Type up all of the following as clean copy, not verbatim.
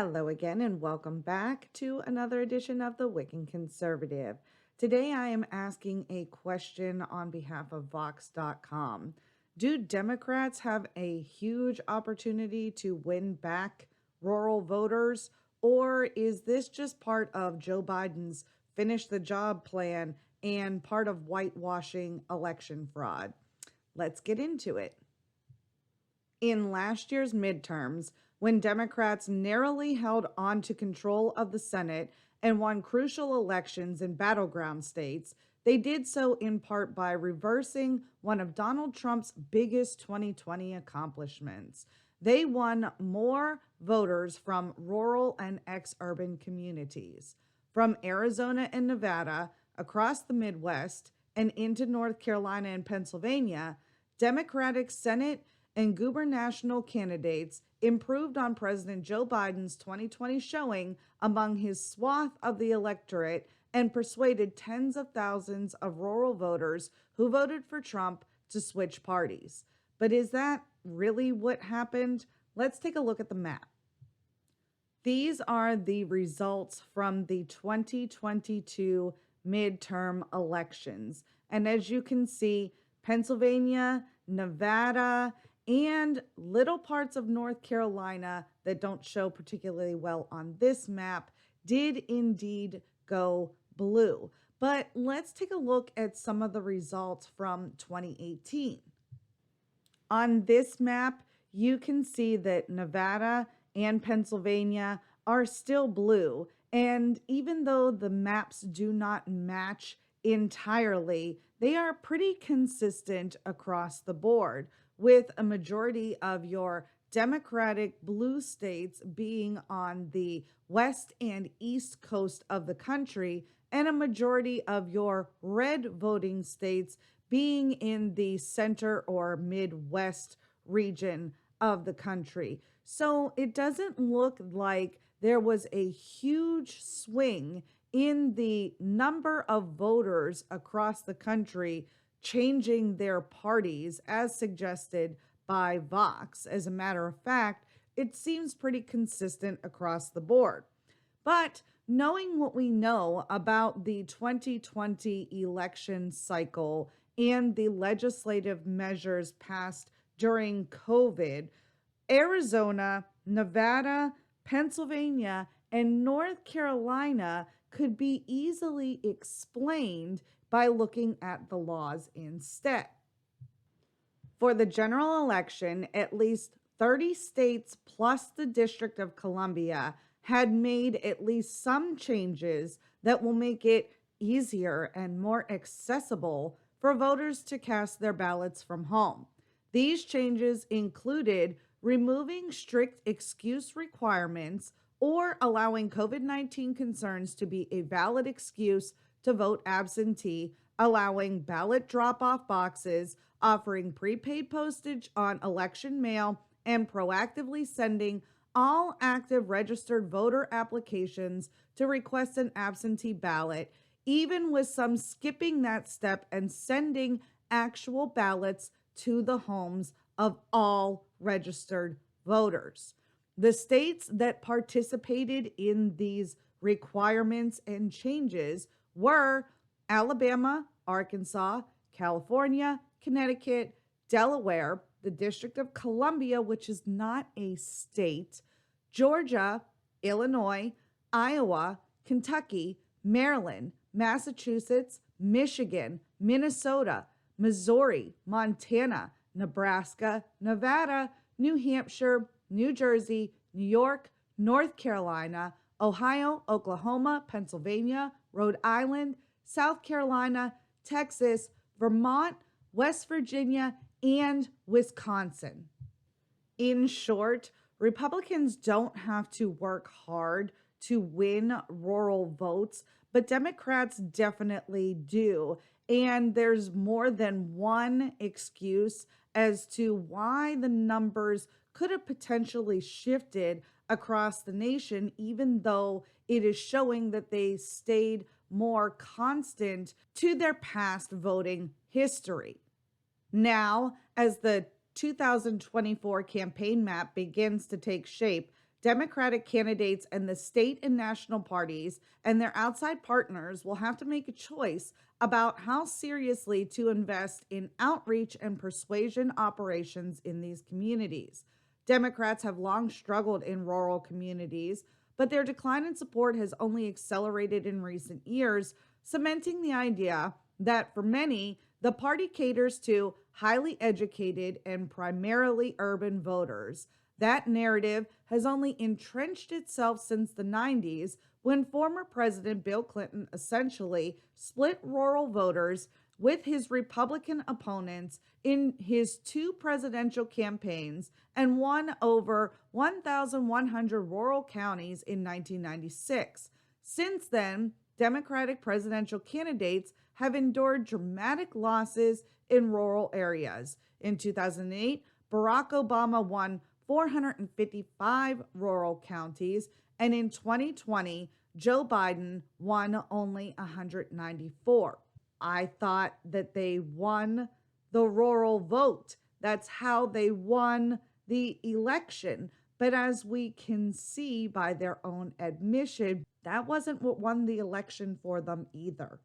Hello again, and welcome back to another edition of the Wiccan Conservative. Today, I am asking a question on behalf of Vox.com. Do Democrats have a huge opportunity to win back rural voters, or is this just part of Joe Biden's finish the job plan and part of whitewashing election fraud? Let's get into it. In last year's midterms, when Democrats narrowly held on to control of the Senate and won crucial elections in battleground states, they did so in part by reversing one of Donald Trump's biggest 2020 accomplishments. They won more voters from rural and ex-urban communities. From Arizona and Nevada, across the Midwest, and into North Carolina and Pennsylvania, Democratic Senate and gubernatorial candidates improved on President Joe Biden's 2020 showing among his swath of the electorate and persuaded tens of thousands of rural voters who voted for Trump to switch parties. But is that really what happened? Let's take a look at the map. These are the results from the 2022 midterm elections. And as you can see, Pennsylvania, Nevada, and little parts of North Carolina that don't show particularly well on this map did indeed go blue. But let's take a look at some of the results from 2018. On this map, you can see that Nevada and Pennsylvania are still blue. And even though the maps do not match entirely, they are pretty consistent across the board, with a majority of your Democratic blue states being on the west and east coast of the country, and a majority of your red voting states being in the center or Midwest region of the country. So it doesn't look like there was a huge swing in the number of voters across the country changing their parties as suggested by Vox. As a matter of fact, it seems pretty consistent across the board. But knowing what we know about the 2020 election cycle and the legislative measures passed during COVID, Arizona, Nevada, Pennsylvania, and North Carolina could be easily explained by looking at the laws instead. For the general election, at least 30 states plus the District of Columbia had made at least some changes that will make it easier and more accessible for voters to cast their ballots from home. These changes included removing strict excuse requirements or allowing COVID-19 concerns to be a valid excuse to vote absentee, allowing ballot drop-off boxes, offering prepaid postage on election mail, and proactively sending all active registered voter applications to request an absentee ballot, even with some skipping that step and sending actual ballots to the homes of all registered voters. The states that participated in these requirements and changes were Alabama, Arkansas, California, Connecticut, Delaware, the District of Columbia, which is not a state, Georgia, Illinois, Iowa, Kentucky, Maryland, Massachusetts, Michigan, Minnesota, Missouri, Montana, Nebraska, Nevada, New Hampshire, New Jersey, New York, North Carolina, Ohio, Oklahoma, Pennsylvania, Rhode Island, South Carolina, Texas, Vermont, West Virginia, and Wisconsin. In short, Republicans don't have to work hard to win rural votes, but Democrats definitely do. And there's more than one excuse as to why the numbers could have potentially shifted across the nation, even though it is showing that they stayed more constant to their past voting history. Now, as the 2024 campaign map begins to take shape, Democratic candidates and the state and national parties and their outside partners will have to make a choice about how seriously to invest in outreach and persuasion operations in these communities. Democrats have long struggled in rural communities, but their decline in support has only accelerated in recent years, cementing the idea that for many, the party caters to highly educated and primarily urban voters. That narrative has only entrenched itself since the 90s, when former President Bill Clinton essentially split rural voters with his Republican opponents in his two presidential campaigns and won over 1,100 rural counties in 1996. Since then, Democratic presidential candidates have endured dramatic losses in rural areas. In 2008, Barack Obama won 455 rural counties, and in 2020, Joe Biden won only 194. I thought that they won the rural vote. That's how they won the election. But as we can see by their own admission, that wasn't what won the election for them either.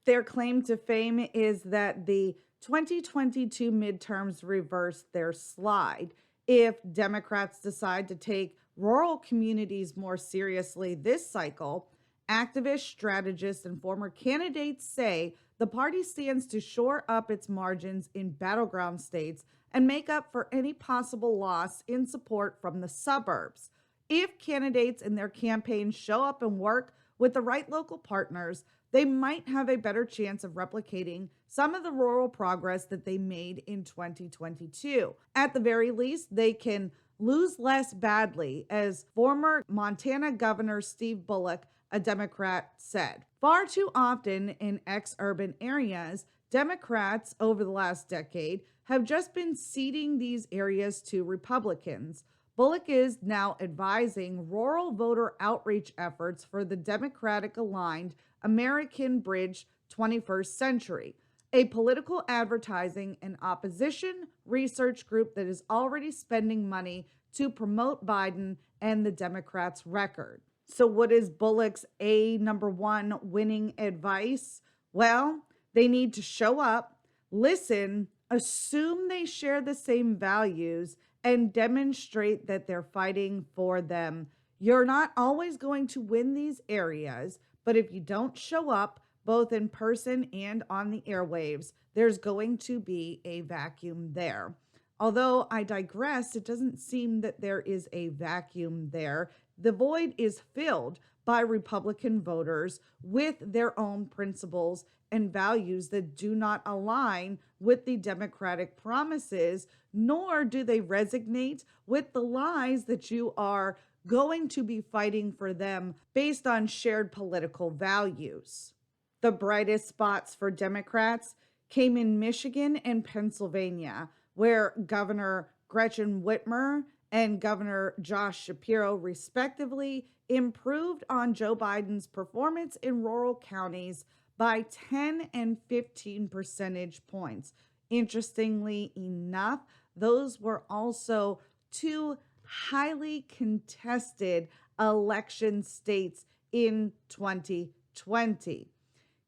Their claim to fame is that the 2022 midterms reversed their slide. If Democrats decide to take rural communities more seriously this cycle, activists, strategists, and former candidates say the party stands to shore up its margins in battleground states and make up for any possible loss in support from the suburbs. If candidates and their campaigns show up and work with the right local partners, they might have a better chance of replicating some of the rural progress that they made in 2022. At the very least, they can lose less badly, as former Montana Governor Steve Bullock, a Democrat, said. Far too often in ex-urban areas, Democrats over the last decade have just been ceding these areas to Republicans. Bullock is now advising rural voter outreach efforts for the Democratic-aligned American Bridge 21st Century, a political advertising and opposition research group that is already spending money to promote Biden and the Democrats' record. So what is Bullock's number one winning advice? Well, they need to show up, listen, assume they share the same values, and demonstrate that they're fighting for them. You're not always going to win these areas, but if you don't show up, both in person and on the airwaves, there's going to be a vacuum there. Although I digress, it doesn't seem that there is a vacuum there. The void is filled by Republican voters with their own principles and values that do not align with the Democratic promises, nor do they resonate with the lies that you are going to be fighting for them based on shared political values. The brightest spots for Democrats came in Michigan and Pennsylvania, where Governor Gretchen Whitmer and Governor Josh Shapiro, respectively, improved on Joe Biden's performance in rural counties by 10 and 15 percentage points. Interestingly enough, those were also two highly contested election states in 2020.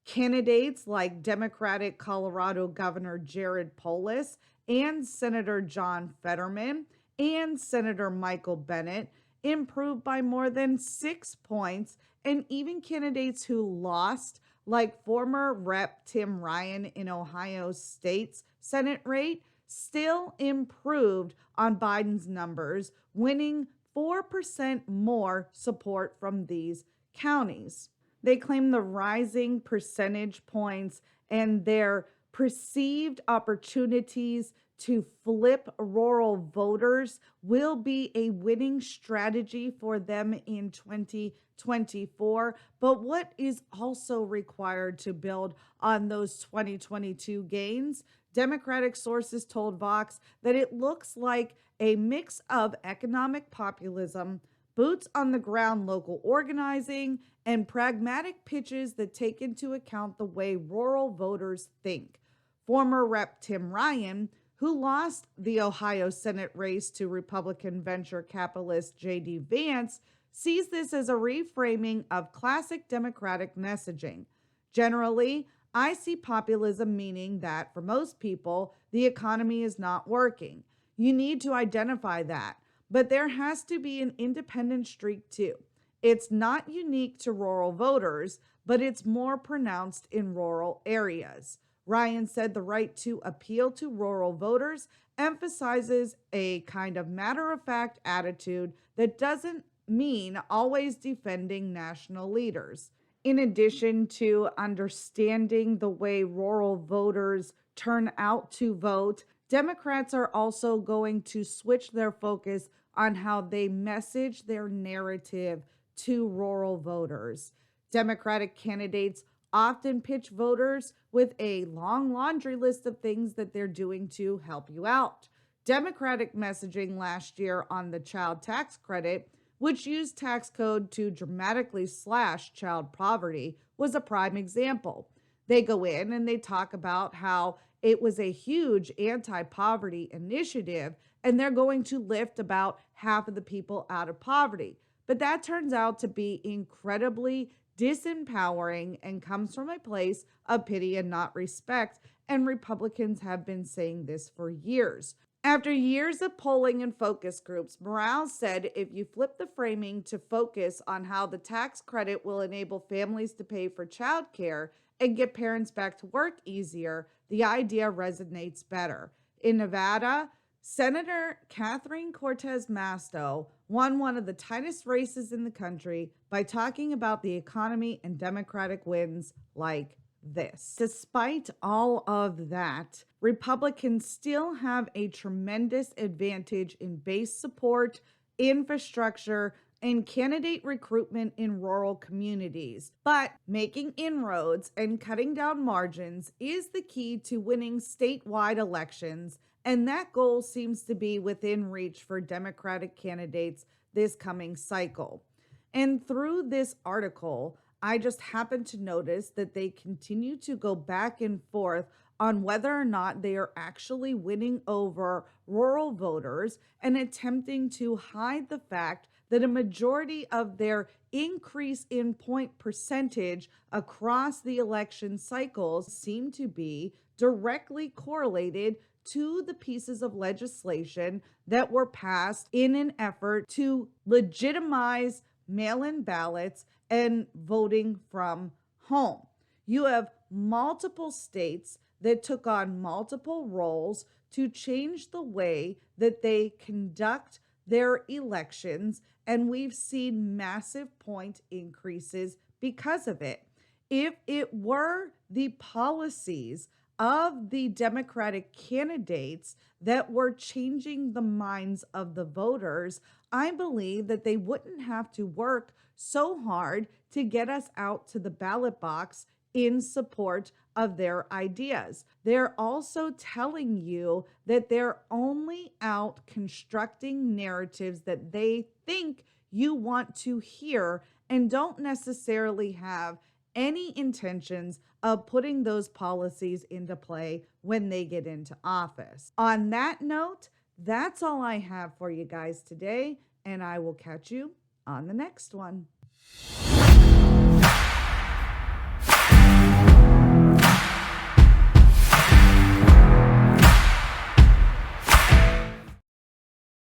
Candidates like Democratic Colorado Governor Jared Polis and Senator John Fetterman and Senator Michael Bennet improved by more than 6 points, and even candidates who lost, like former Rep. Tim Ryan in Ohio State's Senate rate, still improved on Biden's numbers, winning 4% more support from these counties. They claim the rising percentage points and their perceived opportunities to flip rural voters will be a winning strategy for them in 2024. But what is also required to build on those 2022 gains? Democratic sources told Vox that it looks like a mix of economic populism, boots on the ground local organizing, and pragmatic pitches that take into account the way rural voters think. Former Rep. Tim Ryan, who lost the Ohio Senate race to Republican venture capitalist J.D. Vance, sees this as a reframing of classic Democratic messaging. Generally, I see populism meaning that for most people, the economy is not working. You need to identify that, but there has to be an independent streak too. It's not unique to rural voters, but it's more pronounced in rural areas. Ryan said the right to appeal to rural voters emphasizes a kind of matter of fact attitude that doesn't mean always defending national leaders. In addition to understanding the way rural voters turn out to vote, Democrats are also going to switch their focus on how they message their narrative to rural voters. Democratic candidates often pitch voters with a long laundry list of things that they're doing to help you out. Democratic messaging last year on the child tax credit, which used tax code to dramatically slash child poverty, was a prime example. They go in and they talk about how it was a huge anti-poverty initiative and they're going to lift about half of the people out of poverty. But that turns out to be incredibly disempowering and comes from a place of pity and not respect. And Republicans have been saying this for years. After years of polling and focus groups, Morales said if you flip the framing to focus on how the tax credit will enable families to pay for childcare and get parents back to work easier, the idea resonates better. In Nevada, Senator Catherine Cortez Masto won one of the tightest races in the country by talking about the economy and Democratic wins like this. Despite all of that, Republicans still have a tremendous advantage in base support, infrastructure, and candidate recruitment in rural communities. But making inroads and cutting down margins is the key to winning statewide elections, and that goal seems to be within reach for Democratic candidates this coming cycle. And through this article, I just happened to notice that they continue to go back and forth on whether or not they are actually winning over rural voters and attempting to hide the fact that a majority of their increase in point percentage across the election cycles seem to be directly correlated to the pieces of legislation that were passed in an effort to legitimize mail-in ballots and voting from home. You have multiple states that took on multiple roles to change the way that they conduct their elections, and we've seen massive point increases because of it. If it were the policies of the Democratic candidates that were changing the minds of the voters, I believe that they wouldn't have to work so hard to get us out to the ballot box in support of their ideas. They're also telling you that they're only out constructing narratives that they think you want to hear and don't necessarily have any intentions of putting those policies into play when they get into office. On that note, that's all I have for you guys today, and I will catch you on the next one.